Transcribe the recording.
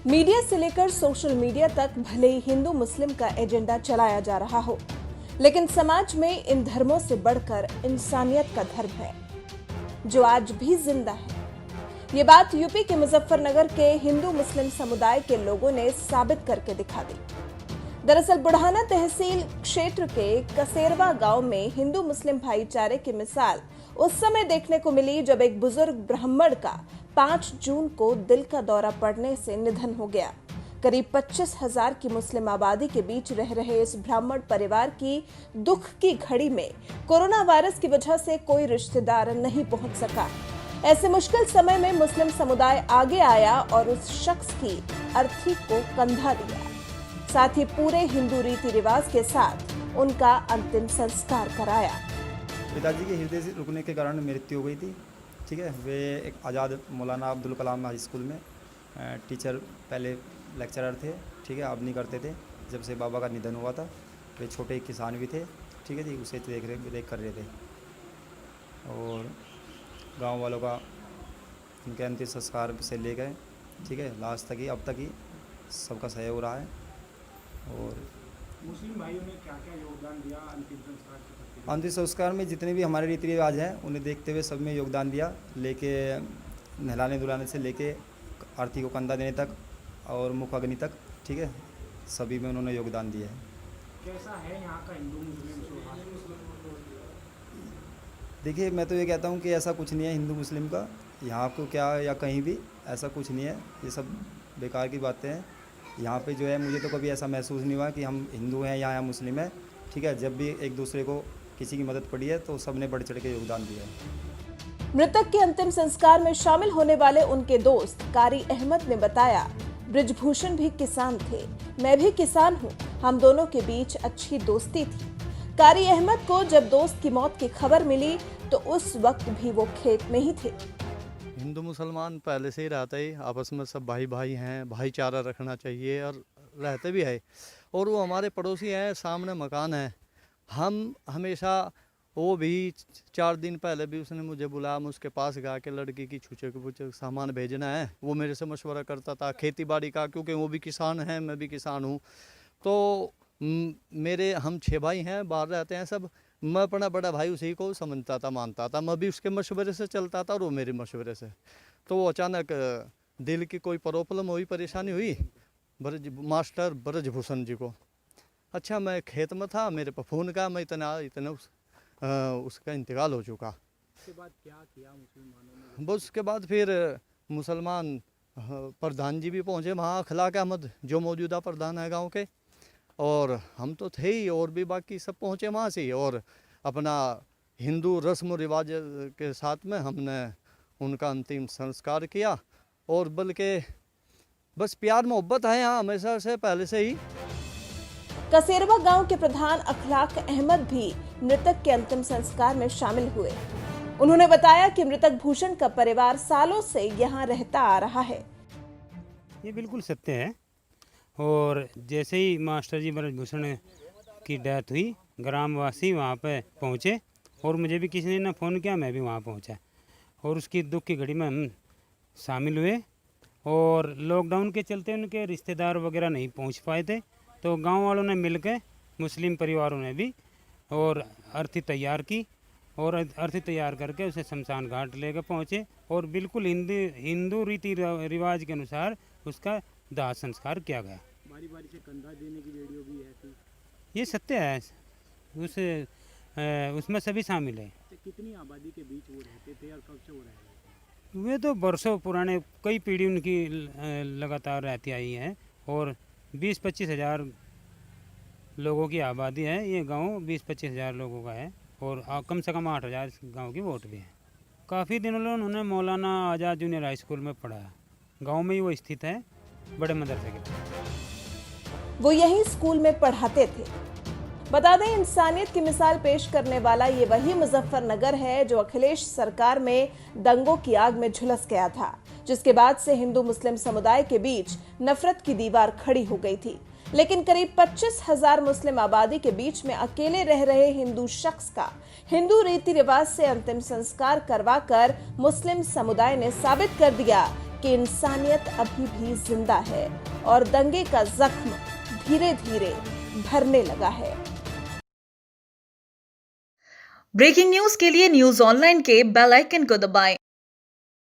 Media से लेकर social media तक भले ही हिंदू मुस्लिम का एजेंडा चलाया जा रहा हो, लेकिन समाज में इन धर्मों से बढ़कर इंसानियत का धर्म है जो आज भी जिंदा है। ये बात यूपी के मुजफ्फरनगर के हिंदू मुस्लिम समुदाय के लोगों ने साबित करके दिखा दी। दरअसल बुढ़ाना तहसील क्षेत्र के कसेरवा गांव में हिंदू मुस्लिम भाईचारे की मिसाल उस समय देखने को मिली जब एक बुजुर्ग ब्राह्मण का 5 जून को दिल का दौरा पड़ने से निधन हो गया। करीब 25,000 की मुस्लिम आबादी के बीच रह रहे इस ब्राह्मण परिवार की दुख की घड़ी में कोरोना वायरस की वजह से कोई रिश्तेदार नहीं पहुंच सका। ऐसे मुश्किल समय में मुस्लिम समुदाय आगे आया और उस शख्स की अर्थी को कंधा दिया, साथ ही पूरे हिंदू रीति रिवाज के साथ उनका अंतिम संस्कार कराया। पिताजी के हृदय से रुकने के कारण मृत्यु हो गई थी। ठीक है, वे एक आज़ाद मौलाना अब्दुल कलाम हाई स्कूल में टीचर, पहले लेक्चरर थे। ठीक है, अब नहीं करते थे। जब से बाबा का निधन हुआ था, वे छोटे किसान भी थे। ठीक है जी, उसे देख कर रहे थे और गांव वालों का उनके अंतिम संस्कार से ले गए। ठीक है, लास्ट तक ही, अब तक ही सबका सहयोग हो रहा है। और मुस्लिम भाइयों ने क्या क्या योगदान दिया अंतिम संस्कार के प्रति? अंतिम संस्कार में जितने भी हमारे रीति रिवाज हैं उन्हें देखते हुए सब में योगदान दिया। लेके नहलाने धुलाने से लेके आरती को कंधा देने तक और मुख अग्नि तक, ठीक है, सभी में उन्होंने योगदान दिया है। कैसा है यहाँ का हिंदू मुस्लिम स्वभाव? देखिए, मैं तो ये कहता हूँ कि ऐसा कुछ नहीं है हिंदू मुस्लिम का, यहाँ को क्या या कहीं भी ऐसा कुछ नहीं है। ये सब बेकार की बातें हैं। यहाँ पे जो है, मुझे तो कभी ऐसा महसूस नहीं हुआ कि हम हिंदू हैं या मुस्लिम हैं। ठीक है, जब भी एक दूसरे को किसी की मदद पड़ी है तो सबने बढ़ चढ़ के योगदान दिया है। मृतक के अंतिम संस्कार में शामिल होने वाले उनके दोस्त कारी अहमद ने बताया, ब्रिजभूषण भी किसान थे, मैं भी किसान हूँ, हम दोनों के बीच अच्छी दोस्ती थी। कारी अहमद को जब दोस्त की मौत की खबर मिली तो उस वक्त भी वो खेत में ही थे। हिंदू मुसलमान पहले से ही रहता है, आपस में सब भाई भाई हैं, भाईचारा रखना चाहिए और रहते भी है। और वो हमारे पड़ोसी हैं, सामने मकान है। हम हमेशा, वो भी 4 दिन पहले भी उसने मुझे बुलाया, हम उसके पास गया कि लड़की की छूचे के पूछे सामान भेजना है। वो मेरे से मशवरा करता था खेती बाड़ी का, क्योंकि वो भी किसान है, मैं भी किसान हूँ। तो हम 6 भाई हैं, बाहर रहते हैं सब। मैं अपना बड़ा भाई उसी को समझता था, मानता था। मैं भी उसके मशवरे से चलता था और वो मेरे मशवरे से। तो वो अचानक दिल की कोई प्रॉब्लम हुई, परेशानी हुई मास्टर ब्रजभूषण जी को। अच्छा, मैं खेत में था, मेरे पर फ़ोन का, मैं इतना उसका इंतकाल हो चुका। उसके बाद क्या किया मुसलमानों ने? बस उसके बाद फिर मुसलमान प्रधान जी भी पहुँचे वहाँ, अखलाक अहमद जो मौजूदा प्रधान है गांव के, और हम तो थे ही, और भी बाकी सब पहुँचे वहाँ से। और अपना हिंदू रस्म रिवाज के साथ में हमने उनका अंतिम संस्कार किया। और बल्कि बस प्यार मोहब्बत है यहाँ हमेशा से, पहले से ही। कसेरवा गांव के प्रधान अखलाक अहमद भी मृतक के अंतिम संस्कार में शामिल हुए। उन्होंने बताया कि मृतक भूषण का परिवार सालों से यहाँ रहता आ रहा है। ये बिल्कुल सत्य है। और जैसे ही मास्टर जी ब्रजभूषण की डेथ हुई, ग्रामवासी वहाँ पे पहुँचे और मुझे भी किसी ने ना फ़ोन किया, मैं भी वहाँ पहुँचा और उसकी दुख की घड़ी में हम शामिल हुए। और लॉकडाउन के चलते उनके रिश्तेदार वगैरह नहीं पहुँच पाए थे, तो गांव वालों ने मिलकर, मुस्लिम परिवारों ने भी, और अर्थी तैयार की और अर्थी तैयार करके उसे शमशान घाट लेकर पहुँचे और बिल्कुल हिंदू रीति रिवाज के अनुसार उसका दाह संस्कार किया गया। बारी बारी से कंधा देने की वीडियो भी है थी। ये सत्य है, उसमें सभी शामिल है। कितनी आबादी के बीच वो रहते थे और कब से वो रह रहे थे? वे तो बरसों पुराने, कई पीढ़ी उनकी लगातार रहती आई है और 20-25 हज़ार लोगों की आबादी है। ये गांव 20-25 हज़ार लोगों का है और कम से कम 8,000 गाँव की वोट भी है। काफ़ी दिनों में उन्होंने मौलाना आज़ाद जूनियर हाई स्कूल में पढ़ा। गांव में ही वो स्थित है, बड़े मदरसे के। वो यही स्कूल में पढ़ाते थे। बता दें, इंसानियत की मिसाल पेश करने वाला ये वही मुजफ्फरनगर है जो अखिलेश सरकार में दंगों की आग में झुलस गया था, जिसके बाद से हिंदू मुस्लिम समुदाय के बीच नफरत की दीवार खड़ी हो गई थी। लेकिन करीब 25,000 मुस्लिम आबादी के बीच में अकेले रह रहे हिंदू शख्स का हिंदू रीति रिवाज से अंतिम संस्कार करवाकर मुस्लिम समुदाय ने साबित कर दिया कि इंसानियत अभी भी जिंदा है और दंगे का जख्म धीरे धीरे भरने लगा है। ब्रेकिंग न्यूज के लिए न्यूज ऑनलाइन के बेल आइकन को दबाएं